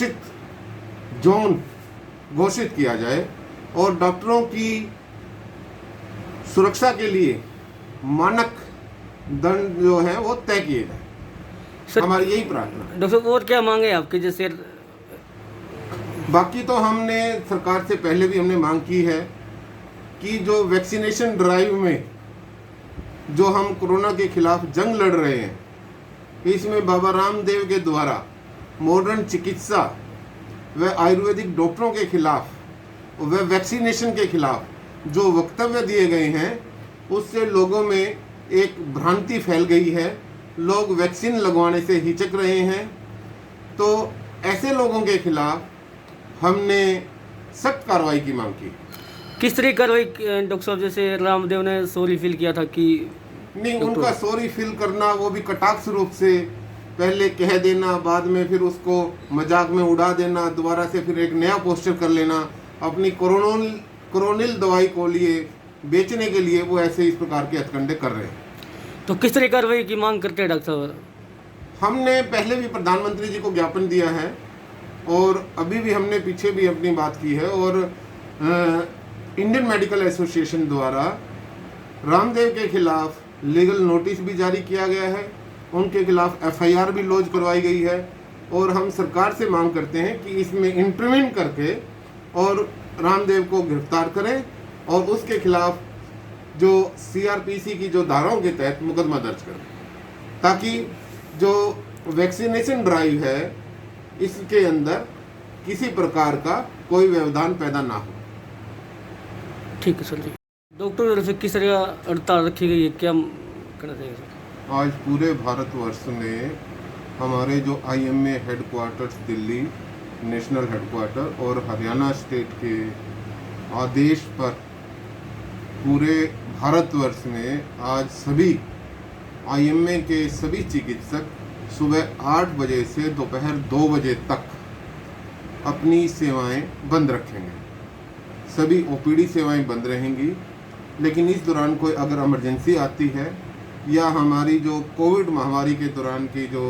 सुरक्षित जोन घोषित किया जाए और डॉक्टरों की सुरक्षा के लिए मानक दंड जो है वो तय किए जाए। सर हमारी यही प्रार्थना है। डॉक्टर साहब और क्या मांगे आपके, जैसे बाकी तो हमने सरकार से पहले भी हमने मांग की है कि जो वैक्सीनेशन ड्राइव में जो हम कोरोना के खिलाफ जंग लड़ रहे हैं, इसमें बाबा रामदेव के द्वारा मॉडर्न चिकित्सा व आयुर्वेदिक डॉक्टरों के खिलाफ व वैक्सीनेशन के खिलाफ जो वक्तव्य दिए गए हैं, उससे लोगों में एक भ्रांति फैल गई है। लोग वैक्सीन लगवाने से हिचक रहे हैं। तो ऐसे लोगों के खिलाफ हमने सख्त कार्रवाई की मांग की। किस तरह की कार्रवाई डॉक्टर साहब, जैसे रामदेव ने सॉरी फील किया था कि नहीं, उनका सॉरी फील करना वो भी कटाक्ष रूप से पहले कह देना, बाद में फिर उसको मजाक में उड़ा देना, दोबारा से फिर एक नया पोस्टर कर लेना, अपनी कोरोनिल दवाई को लिए बेचने के लिए वो ऐसे इस प्रकार के हथकंडे कर रहे हैं। तो किस तरह की कार्रवाई की मांग करते हैं डॉक्टर साहब? हमने पहले भी प्रधानमंत्री जी को ज्ञापन दिया है और अभी भी हमने पीछे भी अपनी बात की है और इंडियन मेडिकल एसोसिएशन द्वारा रामदेव के खिलाफ लीगल नोटिस भी जारी किया गया है, उनके खिलाफ एफआईआर भी लॉन्च करवाई गई है और हम सरकार से मांग करते हैं कि इसमें इंटरवीन करके और रामदेव को गिरफ्तार करें और उसके खिलाफ जो सीआरपीसी की जो धाराओं के तहत मुकदमा दर्ज करें, ताकि जो वैक्सीनेशन ड्राइव है इसके अंदर किसी प्रकार का कोई व्यवधान पैदा ना हो। ठीक है सर जी। डॉक्टर तरफ से किस तरह का हड़ताल रखी गई है, क्या करना चाहिए सर? आज पूरे भारतवर्ष में हमारे जो IMA headquarters Delhi national headquarter और हरियाणा स्टेट के आदेश पर पूरे भारतवर्ष में आज सभी आईएमए के सभी चिकित्सक सुबह 8 बजे से दोपहर 2 बजे तक अपनी सेवाएं बंद रखेंगे। सभी ओपीडी सेवाएं बंद रहेंगी, लेकिन इस दौरान कोई अगर इमरजेंसी आती है या हमारी जो कोविड महामारी के दौरान की जो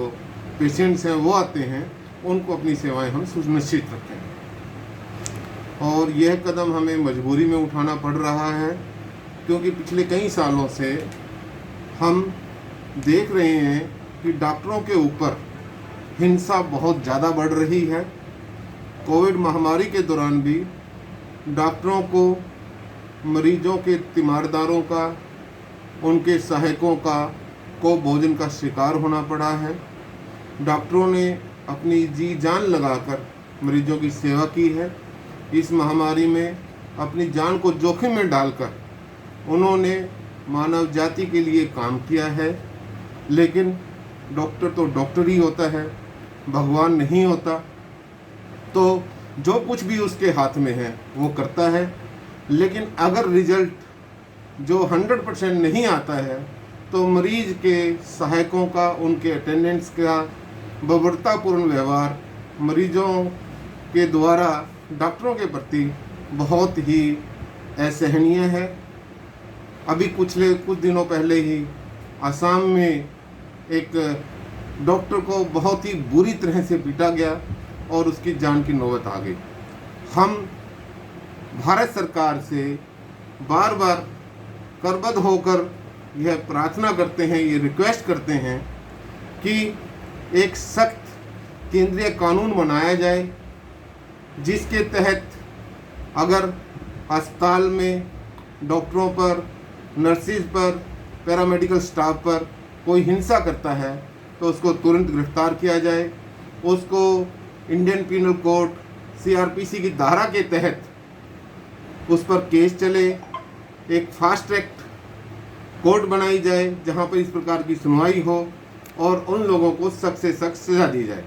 पेशेंट्स हैं वो आते हैं, उनको अपनी सेवाएं हम सुनिश्चित रखेंगे। और यह कदम हमें मजबूरी में उठाना पड़ रहा है, क्योंकि पिछले कई सालों से हम देख रहे हैं कि डॉक्टरों के ऊपर हिंसा बहुत ज़्यादा बढ़ रही है। कोविड महामारी के दौरान भी डॉक्टरों को मरीजों के तीमारदारों का, उनके सहायकों को भोजन का शिकार होना पड़ा है। डॉक्टरों ने अपनी जी जान लगाकर मरीजों की सेवा की है। इस महामारी में अपनी जान को जोखिम में डालकर उन्होंने मानव जाति के लिए काम किया है। लेकिन डॉक्टर तो डॉक्टर ही होता है, भगवान नहीं होता। तो जो कुछ भी उसके हाथ में है वो करता है, लेकिन अगर रिजल्ट जो 100% नहीं आता है तो मरीज के सहायकों का, उनके अटेंडेंट्स का बर्बरतापूर्ण व्यवहार मरीजों के द्वारा डॉक्टरों के प्रति बहुत ही असहनीय है। अभी कुछ दिनों पहले ही असम में एक डॉक्टर को बहुत ही बुरी तरह से पीटा गया और उसकी जान की नौबत आ गई। हम भारत सरकार से बार बार करबद्ध होकर यह प्रार्थना करते हैं, ये रिक्वेस्ट करते हैं कि एक सख्त केंद्रीय कानून बनाया जाए, जिसके तहत अगर अस्पताल में डॉक्टरों पर, नर्सिस पर, पैरामेडिकल स्टाफ पर कोई हिंसा करता है तो उसको तुरंत गिरफ्तार किया जाए। उसको इंडियन पीनल कोड सीआरपीसी की धारा के तहत उस पर केस चले, एक फास्ट ट्रैक कोर्ट बनाई जाए जहां पर इस प्रकार की सुनवाई हो और उन लोगों को सख्त से सख्त सजा दी जाए।